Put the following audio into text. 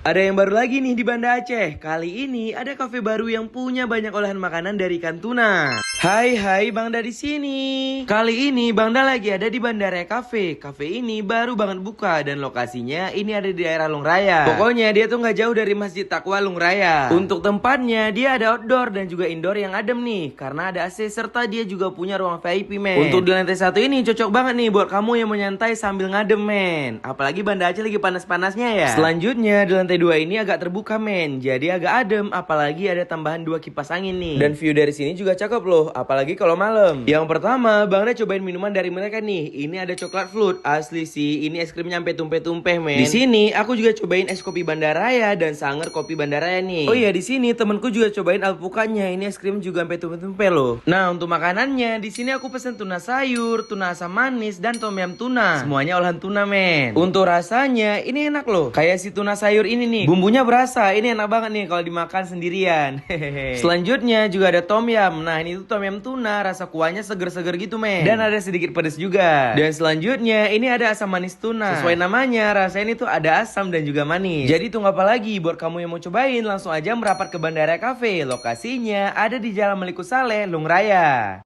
Ada yang baru lagi nih di Banda Aceh. Kali ini ada kafe baru yang punya banyak olahan makanan dari ikan tuna. Hai Bangda di sini. Kali ini Bangda lagi ada di Bandaraya Cafe. Cafe ini baru banget buka dan lokasinya ini ada di daerah Long Raya. Pokoknya dia tuh nggak jauh dari Masjid Taqwa Long Raya. Untuk tempatnya dia ada outdoor dan juga indoor yang adem nih, karena ada AC serta dia juga punya ruang VIP men. Untuk di lantai satu ini cocok banget nih buat kamu yang mau nyantai sambil ngadem men. Apalagi Banda Aceh lagi panas-panasnya ya. Selanjutnya di lantai 2 ini agak terbuka men, jadi agak adem, apalagi ada tambahan 2 kipas angin nih. Dan view dari sini juga cakep loh, apalagi kalau malam. Yang pertama, Bangda cobain minuman dari mereka nih. Ini ada coklat float, asli sih. Ini es krimnya sampai tumpeh-tumpeh men. Di sini aku juga cobain es kopi Bandaraya dan Sanger kopi Bandaraya nih. Oh iya, di sini temenku juga cobain alpukanya. Ini es krim juga sampai tumpeh-tumpeh loh. Nah, untuk makanannya di sini aku pesen tuna sayur, tuna asam manis dan tom yum tuna. Semuanya olahan tuna men. Untuk rasanya ini enak loh. Kayak si tuna sayur ini nih. Bumbunya berasa, ini enak banget nih kalau dimakan sendirian. Selanjutnya juga ada tom yum. Nah, ini tuh tom yum tuna, rasa kuahnya seger-seger gitu men. Dan ada sedikit pedas juga. Dan selanjutnya ini ada asam manis tuna. Sesuai namanya, rasanya ini tuh ada asam dan juga manis. Jadi tunggu apa lagi buat kamu yang mau cobain, langsung aja merapat ke Bandaraya Cafe. Lokasinya ada di Jalan Meliku Saleh, Long Raya.